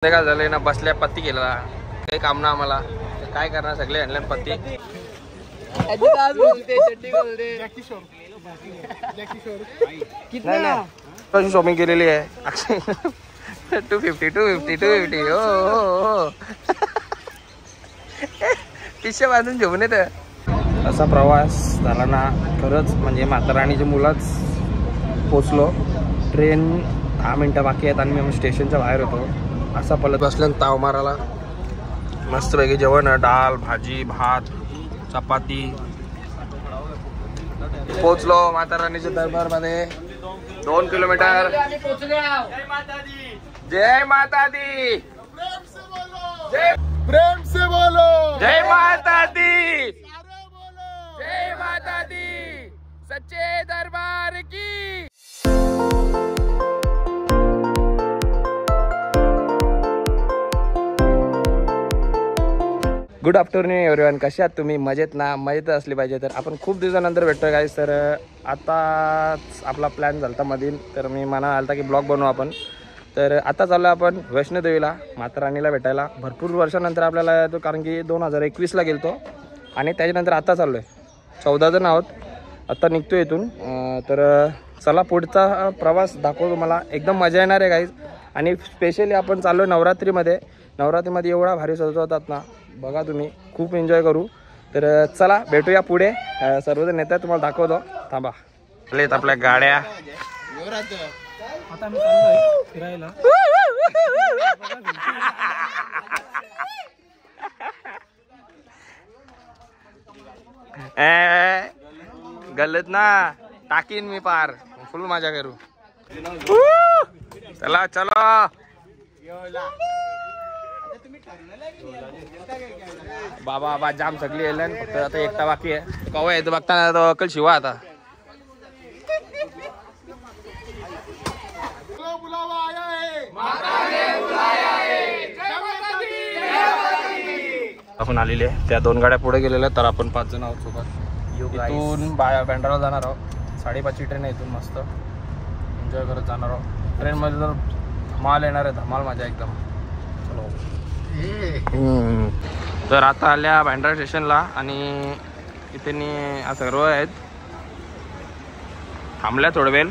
काय झालंय ना, बसल्या पत्ती केला काही काम ना आम्हाला, काय करणार सगळे आणल्या पत्ती. कशी शॉपिंग केलेली आहे 250 हो पिशे बांधून घेऊन येत. असा प्रवास झाला ना खरंच, म्हणजे माताराणीच्या मुलाच पोचलो. ट्रेन 10 मिनटं बाकी आहेत आणि मी स्टेशनच्या बाहेर होतो. असा पलट बसल्यान ताव मारायला मस्तपैकी जेवण, डाळ भाजी भात चपाती. पोचलो माताराणीच्या दरबार मध्ये. 2 किलोमीटर. जय माता दी, प्रेम से बोलो, जय माता दी, जय माता दी, सच्चे दरबार की. Good afternoon everyone. कशा आहात तुम्ही? मजेत ना? मजेत असली पाहिजे. तर आपण खूप दिवसानंतर भेटतोय गाईस. तर आताच आपला प्लॅन झाला मधील, तर मी मना आलता की ब्लॉग बनवू आपण. तर आता चाललो आपण वैष्णोदेवीला माताराणीला भेटायला. भरपूर वर्षानंतर आपल्याला येतो, कारण की 2021ला गेलतो आणि त्याच्यानंतर आता चाललो आहे. 14 जण आहोत. आत्ता निघतो इथून. तर चला पुढचा प्रवास दाखवतो तुम्हाला. एकदम मजा येणार आहे गाईज. आणि स्पेशली आपण चाललो आहे नवरात्रीमध्ये. नवरात्रीमध्ये एवढा भारी सजवतात ना, बघा तुम्ही, खूप एन्जॉय करू. तर चला भेटूया पुढे. सर्वजण येतात, तुम्हाला दाखवतो. थांबा. आलेत आपल्या गाड्या. आता आम्ही चाललोय फिरायला. गलत ना टाकीन मी पार. फुल मजा करू. चला चला. बाबा जाम सगळी येईल. फक्त आता एकटा बाकी आहे. कवा येतो बघताना तो अकल शिवा. आता आपण आलेले त्या 2 गाड्या पुढे गेलेल्या. तर आपण 5 जण आहोत सोबत. इथून बँड्राला जाणार आहोत. 5:30ची ट्रेन आहे. इथून मस्त एन्जॉय करत जाणार आहोत. ट्रेनमध्ये तर धमाल येणार आहे. धमाल मजा एकदम. चलो. तर आता आल्या बँड्रा स्टेशनला आणि इथे सर्व आहेत. थांबल्या थोडं वेळ.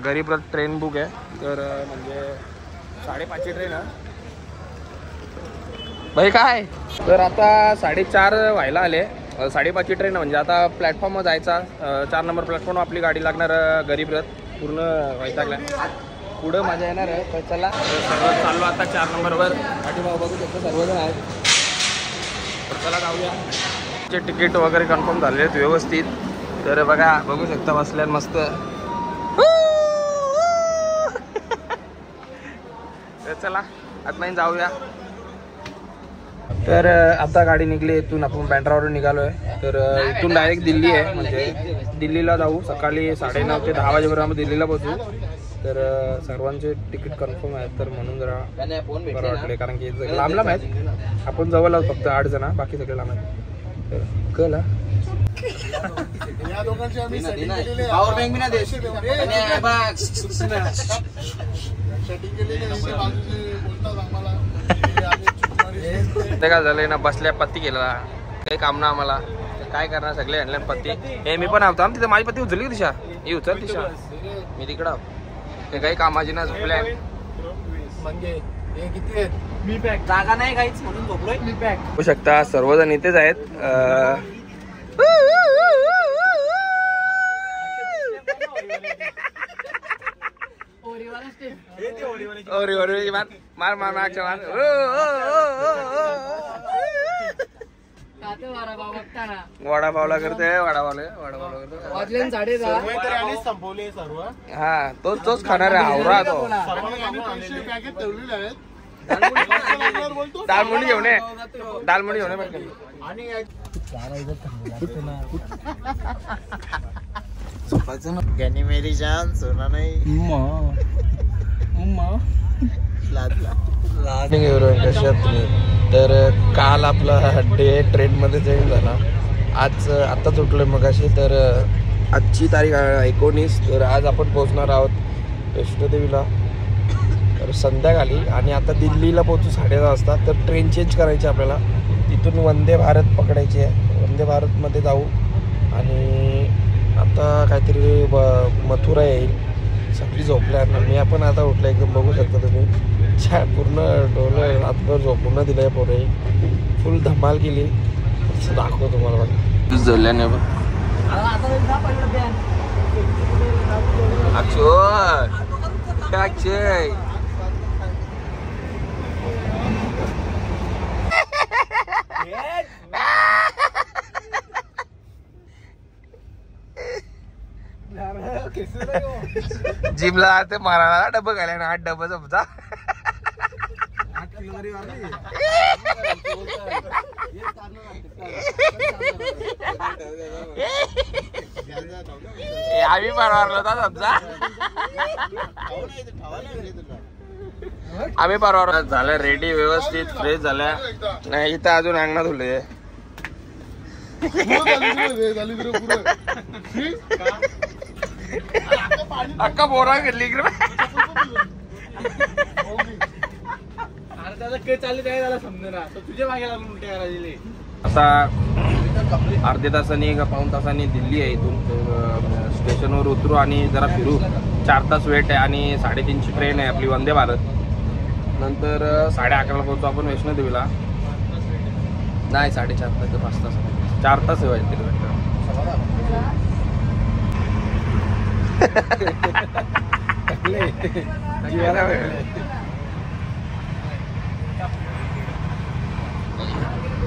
गरीब रथ ट्रेन बुक आहे. तर म्हणजे 5:30ची ट्रेन आहे भाई. काय तर आता 4:30 व्हायला आले. 5:30ची ट्रेन म्हणजे आता प्लॅटफॉर्मवर जायचा. 4 नंबर प्लॅटफॉर्म आपली गाडी लागणार. गरीब रथ पूर्ण व्हायला पुढं मजा येणार आहे. तर चला सर्व चाललो आता 4 नंबरवर. पाठीमागं बघू शकतो सर्वजण आहेत. तर चला जाऊया. चे तिकीट वगैरे कन्फर्म झाले आहेत व्यवस्थित. तर बघा, बघू शकता बसल्यान मस्त. तर चला आतमध्ये जाऊया. तर आता गाडी निघली. इथून आपण बँड्रावरून निघालो आहे. तर इथून डायरेक्ट दिल्ली आहे. म्हणजे दिल्लीला जाऊ. सकाळी 9:30 ते 10 वाजेपर्यंत आपण दिल्लीला पोहोचू. तर सर्वांचे तिकीट कन्फर्म आहेत. तर म्हणून जरा बरं वाटले, कारण की लांब आहेत. आपण जवळ आहोत फक्त 8 जण, बाकी सगळे लांब आहेत. तर कळलं. या दोघांची आम्ही सेटिंग केलेली आहे. पॉवर बँक बिना देश सेटिंग केलेली आहे. बोलतात आम्हाला ते काय झालंय ना, बसल्या पत्ती केला काही काम ना आम्हाला, काय करणार सगळे आणल्या पत्ती. हे मी पण आवतो. आम तिथे माझी पत्ती उचलली दिशा. ही उचल दिशा. मी तिकडं ते काही कामाची ना झोपल्या. म्हणजे हे किती आहेत? मी पॅक जागा नाही काहीच म्हणून झोपलोय. मी पॅक होऊ शकता. सर्वजण इथेच आहेत. मार मार मागच्या मार. वडापावला करते. वडापावला करते. संपवले सर्व. हा तोच खाणार आहे. आवरा तो पॅकेट ठेवलेले आहेत. दालमुंडी घेऊन ये. दालमुंडी घेऊन ये. आणि गनी मेरी जान सोना नाही. कशात तुम्ही? तर काल आपला डे ट्रेनमध्ये जॉईन झाला. आज आत्ताच उठलोय मगाशी. तर आजची तारीख 19. तर आज आपण पोहोचणार आहोत वैष्णोदेवीला. तर संध्याकाळी. आणि आता दिल्लीला पोहोचू 10:30 वाजता. तर ट्रेन चेंज करायची आपल्याला, तिथून वंदे भारत पकडायची आहे. वंदे भारतमध्ये जाऊ आणि आता काहीतरी मथुरा येईल. सगळी झोपल्या मी आपण आता उठलं एकदम, बघू शकता तुम्ही. पूर्ण डोलं रातभर झोपून दिलं आहे पोरे, फुल धमाल केली. दाखवतो तुम्हाला बघा जल्ल्याने बघ. जिमला ते मारायला डब्बा घाल्या ना, 8 डब्बा जमता. 8 किलो तरी आम्ही परवारलो होता समजा. आम्ही परवार झालं रेडी, व्यवस्थित फ्रेश झाल्या. नाही इथं अजून अंगणात धुले. अक्का बोरा घेतली आता अर्ध्या तासाने का पाऊण तासाने दिल्ली आहे. इथून स्टेशनवर उतरू आणि जरा फिरू. 4 तास वेट आहे आणि 3:30ची ट्रेन आहे आपली वंदे भारत. नंतर 11:30ला पोहोचू आपण वैष्णोदेवीला. नाही 4:30 तास, 5 तास, 4 तास आहे तिथे वाटतं.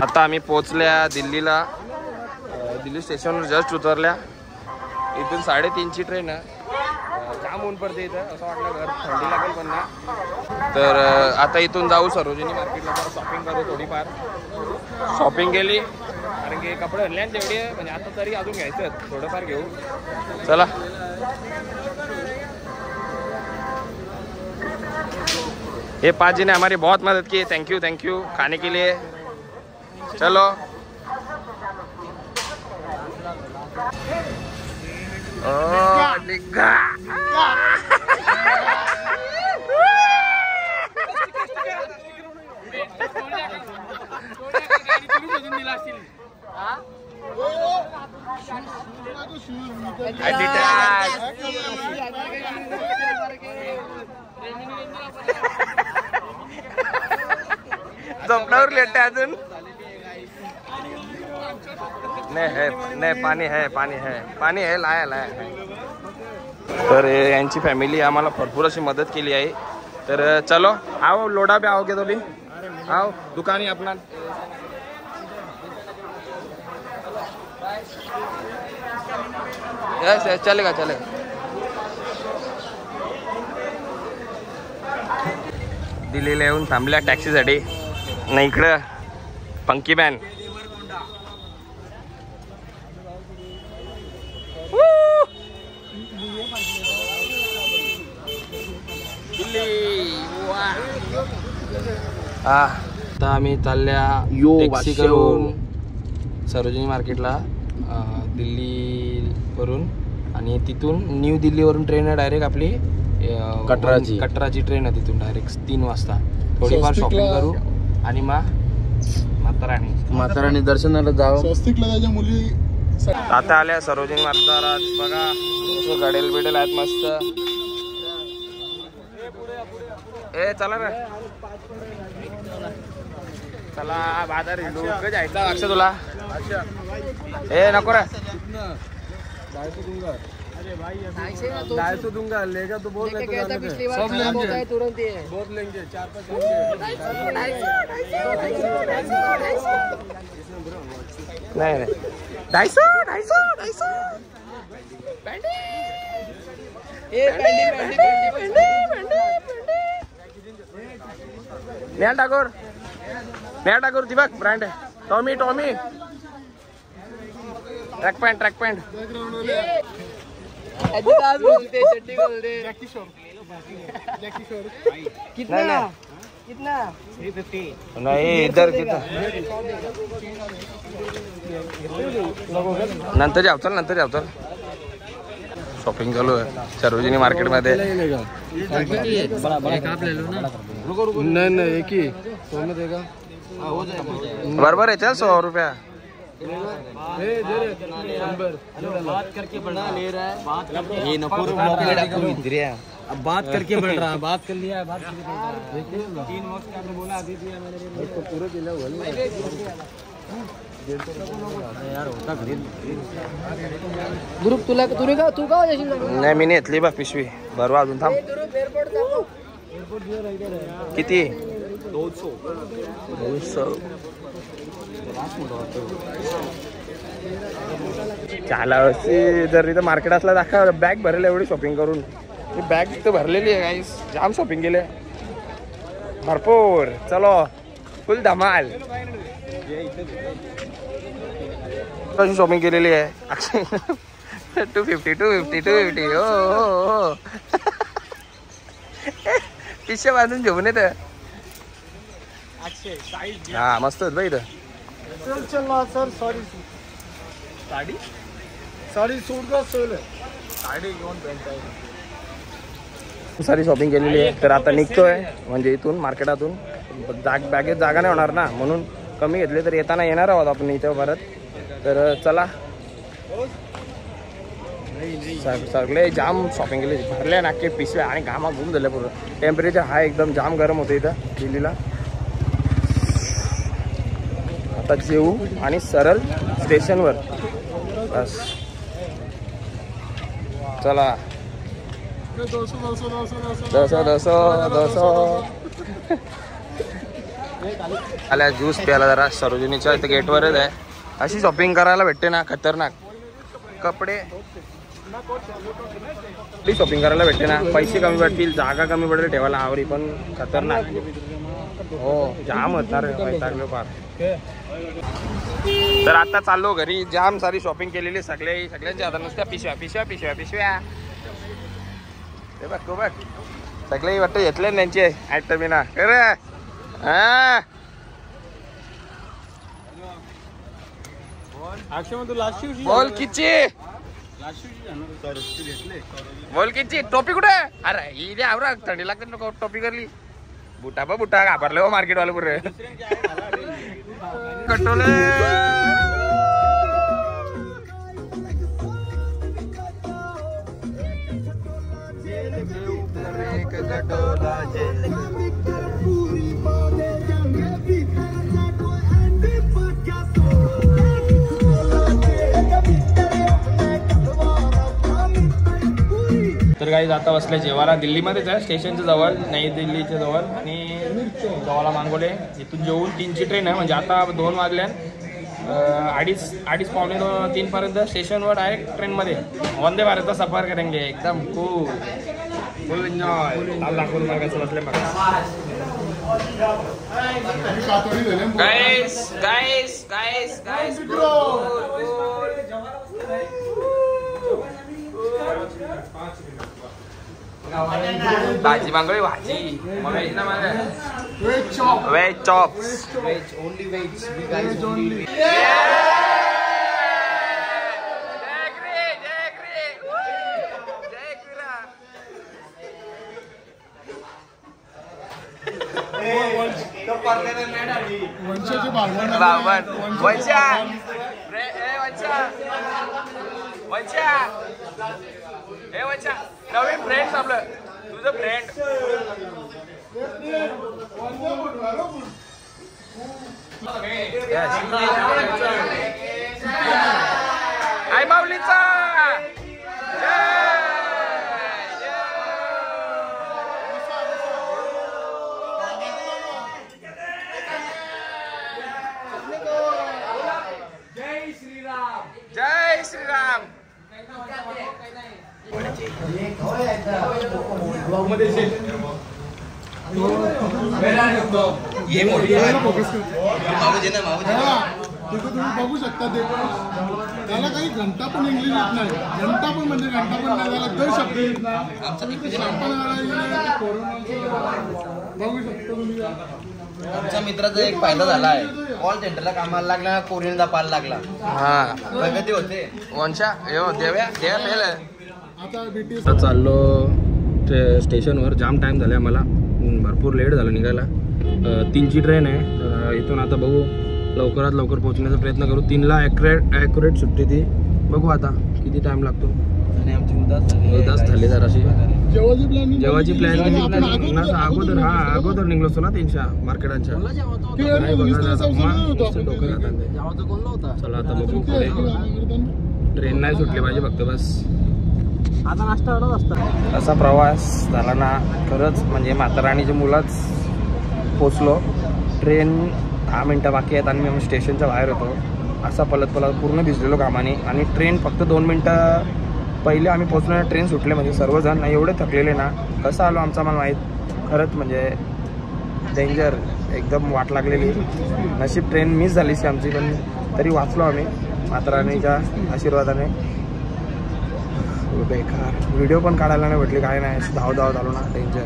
आता आम्ही पोहोचल्या दिल्लीला. दिल्ली स्टेशनवर जस्ट उतरल्या. इथून 3:30ची ट्रेन आहे. जाम ऊन पडते इथं, असं वाटलं घर थंडी लागेल पण ना. तर आता इथून जाऊ सरोजिनी मार्केटला, जरा शॉपिंग करू. थोडीफार शॉपिंग केली कारण की कपडे आणले तेवढी आहे, म्हणजे आता तरी अजून घ्यायचं, थोडंफार घेऊ. चला ये 5 जी ने हमारी बहुत मदद की, थैंक यू खाने के लिए. चलो झोपण्यावर लेट आहे अजून. नाही पाणी आहे लाया. तर यांची फॅमिली आम्हाला भरपूर अशी मदत केली आहे. तर चलो आओ लोडा पे आओगे तो भी आओ दुकान ही अपना. यस चलेगा. दिल्लीला येऊन थांबल्या टॅक्सीसाठी. नाही इकडं पंकी मॅन. आता आम्ही चालल्या टॅक्सी करून सरोजिनी मार्केटला दिल्लीवरून. आणि तिथून न्यू दिल्लीवरून ट्रेन आहे डायरेक्ट आपली कटराची ट्रेन आहे. तिथून डायरेक्ट 3 वाजता. थोडीफार शॉपिंग करू आणि मग माताराणी दर्शनाला जाऊ. मुली आता आल्या सरोजिनी मार्केटात. बघा गडेल बिडेल आहेत मस्त. ए चला रे, चला बाजार हिंडू. जायचं लक्ष तुला. ए नको रे. 250 दूंगा. लेगा तो बोल रहे सब लेंगे तुरंत ही. बहुत लेंगे 4-5 नहीं 250 नेहा ठाकुर दिवक ब्रांड है. टॉमी ट्रैक पैंट कितना नहीं इधर कितना. नंतर जाऊ चल. शॉपिंग चालू आहे सरोजिनी मार्केटमध्ये. नहीं एक ही देगा बरोबर आहे चल 100 रुपया. बात करके बढ़ा ले रहा है बात ये नको अब बात करके बढ़ रहा है बात कर लिया बात करके बढ़ रहा है 3 वक्त का आपने बोला अभी दिया मैंने इसको पूरे दिला यार होता ग्रुप तुला तू का नाही मी नेतली बा पिशवी बरोबर अजून थांब. किती 200 चाला जर इथं मार्केट असला दाखवा बॅग भरले एवढी शॉपिंग करून. ही बॅग तर भरलेली आहे गाईस जाम शॉपिंग केले भरपूर. चलो फुल धमाल. कशी शॉपिंग केलेली आहे 250 हो पिशे बांधून घेऊन येत. हा मस्त होत बाई इथं. चल सर सॉरी साडी साडी सूट का सोल साडी घेऊन सारी शॉपिंग केलेली आहे. तर आता निघतोय म्हणजे इथून मार्केटातून बॅगेत जागा नाही होणार ना म्हणून कमी घेतले तर येताना येणार आहोत आपण इथं परत. तर चला सगळे जाम शॉपिंग केली भरले नाके पिशव्या आणि घामा घुम झाले पूर्ण. टेम्परेचर हा एकदम जाम गरम होतं इथं दिल्लीला. आता जेवू आणि सरळ स्टेशनवर बस. चला 200 आल्या ज्यूस प्यायला जरा सरोजिनीच्या इथं गेटवरच आहे. अशी शॉपिंग करायला भेटते ना खतरनाक. कपडे शॉपिंग करायला भेटते ना पैसे कमी भेटतील जागा कमी पडेल ठेवायला आवडी पण खतरनाक. हो जाम होणार वैतागलो फार. तर आता चाललो घरी. जाम सारी शॉपिंग केलेली सगळ्यांच्या हातात नुसत्या पिशव्या हे बघ तो बघ सगळे वाटतं घेतले त्यांचे आयटम ना खरं. हा बोल किची टोपी कुठे. अरे ही द्या आवरा थंडी लागते नको टोपी करली. बुटा घाबरले हो मार्केट वाले पुरे कटोले. तर काही आता बसले जेवायला. दिल्लीमध्येच आहे स्टेशनच्या जवळ नई दिल्लीच्या जवळ आणि जवाला मांगोले. इथून जेवून 3ची ट्रेन आहे म्हणजे आता 2 वाजल्या. 2:30 पावणे 3 पर्यंत स्टेशनवर डायरेक्ट ट्रेनमध्ये वंदे भारतचा सफर करेंगे. एकदम फुल एन्जॉय. दाखवून मागायचं बसले बघा गाईस भाजी मागवली भाजी व्हेज ना माझ्या veg chops only veg we guys only नवीन फ्रेंड आपलं तुझं फ्रेंड आई माऊलीचा जय श्रीराम. बघू शकता ते त्याला काही घंटा पण इंग्लिश येत नाही. घंटा पण म्हणजे घंटा पण नाही त्याला 2 शब्द येत नाही. बघू शकता तुम्ही. आमच्या मित्राचा एक फायदा झाला आहे. कॉल सेंटरला कामाला लागला कोरियन पाल लागला. हा प्रगती होते. वंशा देव्या पेल आता BTS आता चाललो स्टेशनवर. जाम टाईम झाला मला, भरपूर लेट झालं निघायला. 3ची ट्रेन आहे. इथून आता बघू, लवकरात लवकर पोहोचण्याचा प्रयत्न करू. 3ला ॲक्युरेट सुट्टी ती. बघू आता किती टाईम लागतो. आणि आमची उदास झाली जराशी. जेव्हाची प्लॅन अगोदर अगोदर निघलो असतो ना 300 मार्केटांच्या. चला आता बघू पुढे. ट्रेन नाही सुटली पाहिजे फक्त बस. आता नाश्ता करत असतात. असा प्रवास झाला ना खरंच. म्हणजे माताराणीच्या मुलाच पोचलो. ट्रेन 10 मिनटं बाकी आहेत आणि मी स्टेशनच्या बाहेर होतो. असा पलत पूर्ण भिजलेलो कामाने. आणि ट्रेन फक्त 2 मिनटं पहिले आम्ही पोचलो. ट्रेन सुटले. म्हणजे सर्वजण एवढे थकलेले ना. कसं आलो आमचा मला माहीत. खरंच म्हणजे डेंजर, एकदम वाट लागलेली. नशीब ट्रेन मिस झालीच आमची, पण तरी वाचलो आम्ही माताराणीच्या आशीर्वादाने. बेकार व्हिडिओ पण काढायला नाही भेटली, काय नाही. धाव झालो ना, डेंजर.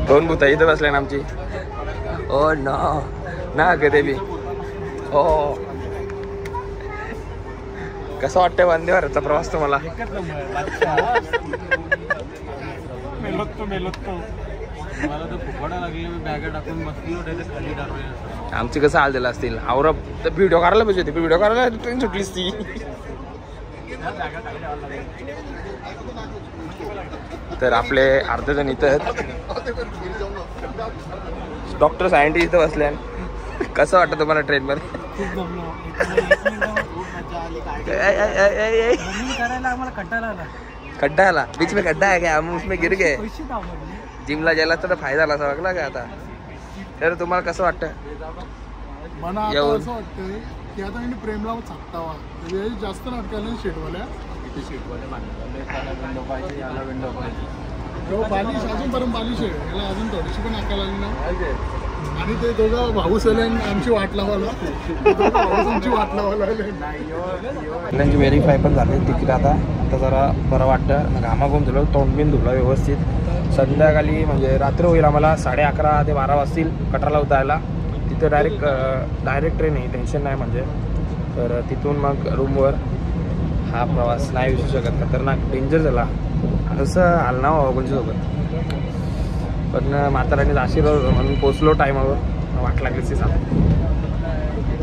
2 भूता इथं बसले ना आमची. ओ नो ना कधी बी. हो कसं वाटतंय वंदे भारतचा प्रवास तुम्हाला? मला तर फुफाडा लागले. मी बॅगा टाकून बसलो, डायरेक्ट खाली टाकले. आमची कसं हाल दिला असतील. आवरा तर व्हिडिओ काढायला पाहिजे होती. व्हिडिओ काढायला ट्रेन सुटलीच ती. तर आपले अर्धजण इथं डॉक्टर सायंटिस्ट इथं बसले. कसं वाटतं तुम्हाला ट्रेनमध्ये? खड्डा आला बीच में. खड्डा आहे क्या? हम उसमें गिर गए. जिमला जायला तर फायदा झाला असं वाटला का आता? तर तुम्हाला कसं वाटतं? मला आता असं वाटतंय की आता मी प्रेमला छापतावा जास्त नाटकाला शेटवाल्या. बालिश अजूनपर्यंत बालिश आहे. याला अजून थोडीशी पण अक्कल आली नाही. आणि ते दोघं भाऊस आले आमची वाट लावायला. आमची वाट लावायला त्यांची व्हेरीफाय पण झाली तिकीट. आता जरा बरं वाटतं. घामाघूम धुलो, तोंड बिन धुलं व्यवस्थित. संध्याकाळी म्हणजे रात्र होईल आम्हाला 11:30 ते 12 वाजतील कटराला उतरायला. तिथं डायरेक्ट ट्रेन आहे, टेन्शन नाही म्हणजे. तर तिथून मग रूमवर. हा प्रवास नाही विसरू शकत. खतरनाक डेंजर झाला. असं हालना कोणच्यासोबत. पण माताराणीचा आशीर्वाद म्हणून पोचलो टायमावर. वाट लागलीच ती सांग.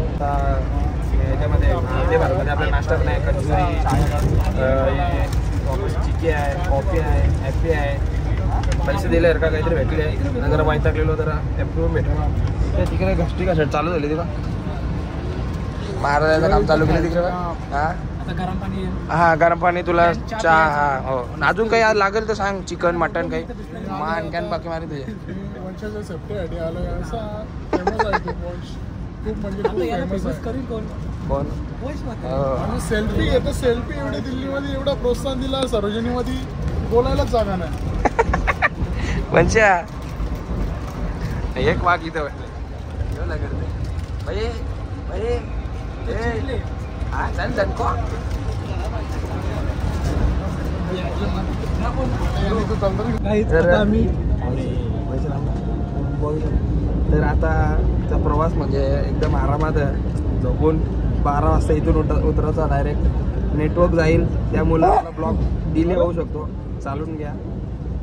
आता याच्यामध्ये वंदे भारतमध्ये आपला नाश्ता पण आहे. कचोरी, चिकी आहे, कॉफी आहे, हॅपी आहे. पैसे दिले का काहीतरी भेटले. जरा वैतागलेलो जरा ॲप्रूव्ह भेटलं. तिकडे घष्टी का चालू झाली तिला. महाराजाचं काम चालू केलं तिकडे. हां गरम पाणी तुला चहा. हा हो. अजून काही आज लागेल तर सांग. चिकन मटन काही मान कॅन बाकी मारी तुझे. कोण सेल्फी येतं. सेल्फी एवढे दिल्लीमध्ये एवढा प्रोत्साहन दिला. सरोजिनीमध्ये बोलायलाच जागा नाही. पंचा एक वाघ इथं वाटलं. तर आताचा प्रवास म्हणजे एकदम आरामात झोपून 12 वाजता इथून उतरायचा डायरेक्ट. नेटवर्क जाईल त्यामुळे आपला ब्लॉग डिले होऊ शकतो. चालून घ्या.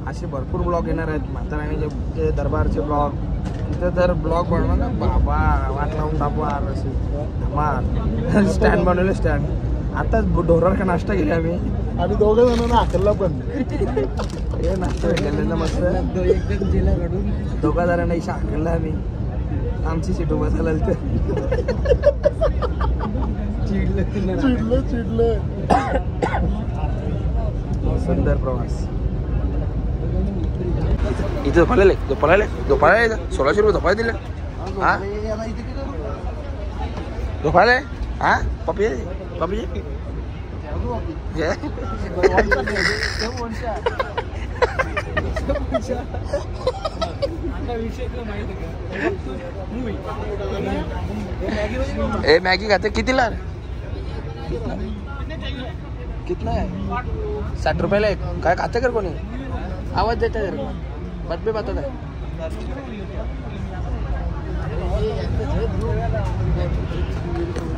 असे भरपूर ब्लॉग येणार आहेत. माताराणीचे दरबारचे ब्लॉग. तिथं तर ब्लॉग बनवा ना बाबा, वाट लावून टाकू. धमाल स्टँड बनवले. स्टँड आताच ढोरार का नाश्ता केला आम्ही. आणि दोघं जणांना हाकलला पण. हे नाश्ता भेटलेला मस्त. दोघा जणांना इशा हाकलला आम्ही. आमची सीट बसायला चिडलं. सुंदर प्रवास. इथं झोपायला 1600 रुपये झोपायला दिले. हा झोपायला. हा पप्पी ए मॅगी खाते. कितीला? कितना है? 60 रुपयाला एक. काय खाते कर कोणी? आवाज देत आहे. बदबे बात आहे.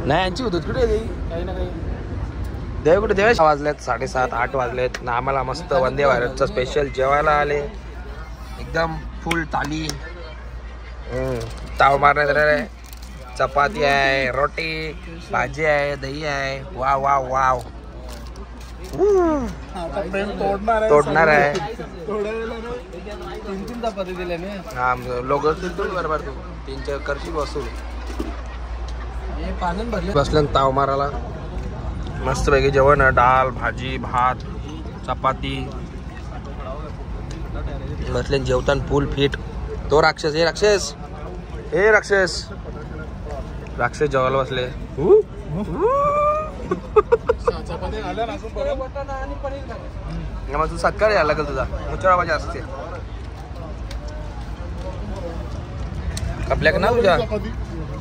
नाही यांची होत कुठे काही ना काही. देव कुठे देवेश वाजलेत 7:30-8 वाजलेत ना. आम्हाला मस्त वंदे भारतचं स्पेशल जेवायला आले. एकदम फुल थाली, ताव मारण्यात आहे, चपाती आहे, रोटी, भाजी आहे, दही आहे. Wow wow wow. तोडणार आहे. तीन चपाती दिल्या मी. हा लोक बरोबर तू 3-4 करशील वसूल. पाण्यात भरले बसल्यान ताव मारायला. मस्त पैकी जेवण, डाळ, भाजी, भात, चपाती. बसले जेवताना फुल फिट. तो राक्षस, हे राक्षस, हे राक्षस, राक्षस जेवायला बसले. मग तू सकाळी आला का तुझा मुचळा भाजी असते आपल्याकडे ना तुझ्या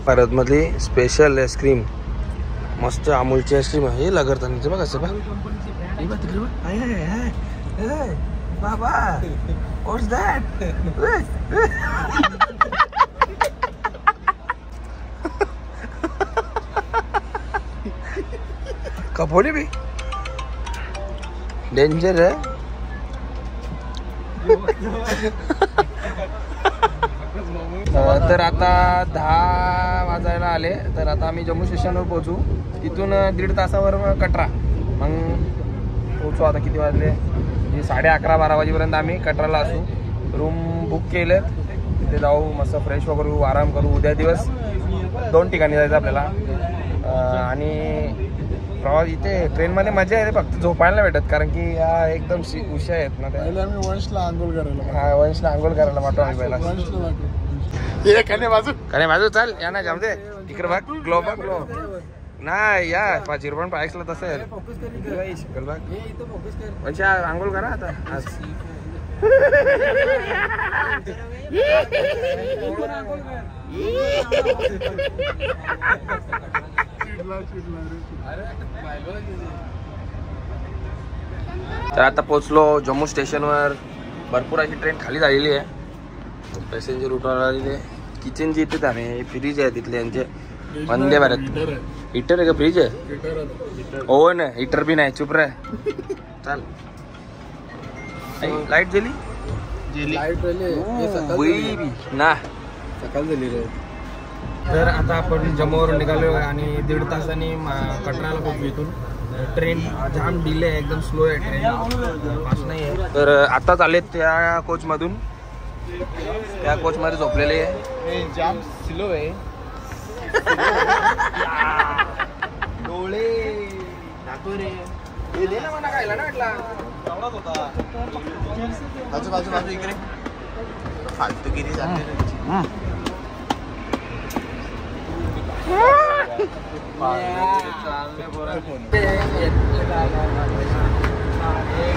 परत मधली स्पेशल आईस्क्रीम, मस्त अमूलची आईस्क्रीम. हे लगरतानीचं बघ असं बघ. बाबा व्हॉट्स दॅट. कपोली भी डेंजर है. तर आता 10 वाजायला आले. तर आता आम्ही जम्मू स्टेशनवर पोहोचू. इथून 1.5 तासावर कटरा. मग पोहोचू. आता किती वाजले, 11:30-12 वाजेपर्यंत आम्ही कटराला असू. रूम बुक केले, तिथे जाऊ, मस्त फ्रेश वगैरे आराम करू. उद्या दिवस 2 ठिकाणी जायचं आपल्याला. आणि प्रवास इथे ट्रेनमध्ये मजा येते, फक्त झोपायला भेटत, कारण की या एकदम उशा आहेत ना. आम्ही वंशला आंघोळ करायला. हा वंशला आंघोळ करायला पाठवू आम्ही पहिला. कने बाजू चाल या ना जामते तिकडे बघ. ग्लो बघ ग्लो नाही या चिरपण पायसला तसं आहे. शिकल बघ म्हणजे आंघोळ करा आता आज. तर आता पोचलो जम्मू स्टेशनवर. भरपूर अशी ट्रेन खाली झालेली आहे. पॅसेंजर उठवायला आलेले. किचन जे येते आम्ही फ्रीज आहे तिथले यांचे वंदे भारत. हिटर आहे का फ्रीज आहे. ओव्हन आहे, हिटर बी नाही. चुप रे चाल. लाईट गेली ना सकाळ झाली रे. तर आता आपण जम्मूवरून निघालो आणि 1.5 तासांनी कटराला पोहोचू. इथून ट्रेन जाम डिले आहे, एकदम स्लो आहे ट्रेन, फास्ट नाही आहे. तर आताच आलेत त्या कोचमधून. त्या कोचमध्ये झोपलेले आहे. जाम स्लो आहे. डोळे दाखव रे. हे दे ना मला खायला ना म्हटला. बाजू बाजू बाजू इकडे फालतूगिरी झाली.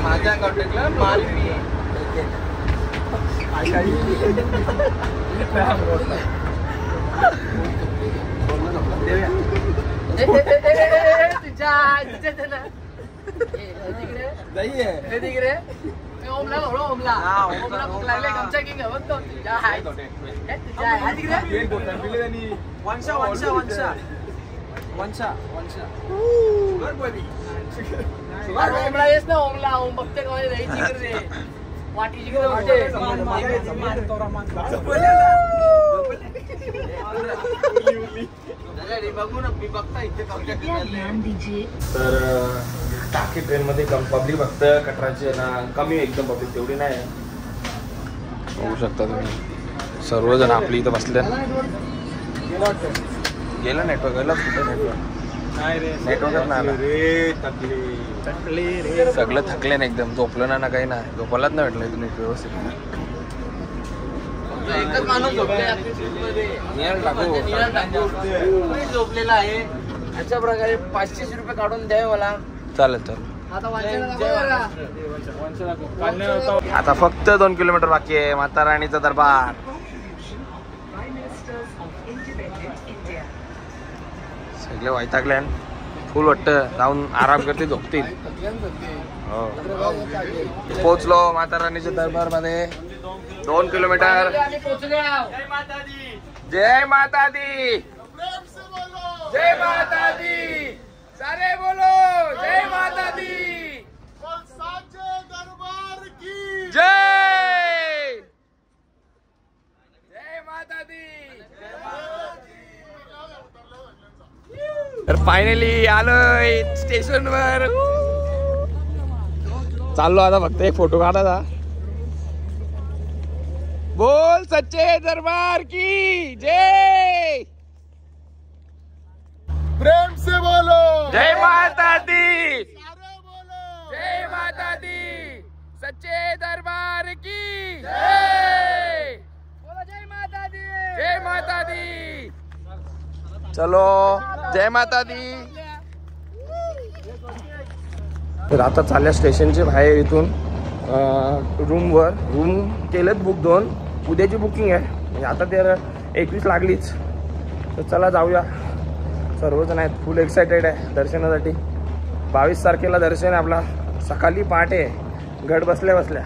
माझ्या कॉन्टॅक्टला माल मी तर टाकी ट्रेन मध्ये पब्लिक फक्त कटराची ना कमी एकदम पब्लिक तेवढी नाही. बघू शकता तुम्ही सर्वजण आपली इथं बसले. गेलं नेटवर्क गेलं कुठं नेटवर्कच नाही. सगळं थकले ना एकदम. झोपलं ना काही नाही. झोपायलाच नाही भेटलं इथून व्यवस्थित. एकच माणूस झोपलेला आहे. अशा प्रकारे 500 रुपये काढून द्यावे मला. चालेल चालेल. आता फक्त 2 किलोमीटर बाकी आहे. माता राणीचा दरबार. सगळे वैतागले फुल वाटतं. जाऊन आराम करते, झोपतील. हो पोचलो माता राणीच्या दरबार मध्ये. 2 किलोमीटर. जय माता दी, जय माता दी, सारे बोलो जय माता दी, साचे दरबार की जय जय माता दी। तर फायनली आलोय स्टेशनवर, चाललो आता फक्त एक फोटो काढायचा। बोल सच्चे दरबार की जय, प्रेम से बोलो जय माता दी, सारे बोलो जय माता दी, सच्चे दरबार की जय, बोलो जय माता दी, जय माता दी। चलो जय माता दी। तर आता चालल्या स्टेशनच्या बाहेर इथून रूमवर, रूम केलेत बुक 2, उद्याची बुकिंग आहे म्हणजे आता तर 21 लागलीच। तर चला जाऊया, सर्वजण आहेत फुल एक्सायटेड आहे दर्शनासाठी। 22 तारखेला दर्शन आहे आपला, सकाळी पहाटे गड बसल्या बसल्या।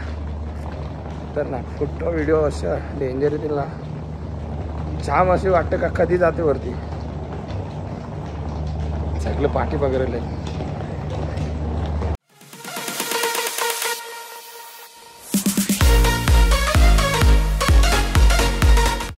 तर ना फोटो व्हिडिओ अशा डेंजर येतील ना, जाम अशी वाटतं का कधी जाते वरती, सगळं पाठी वगैरे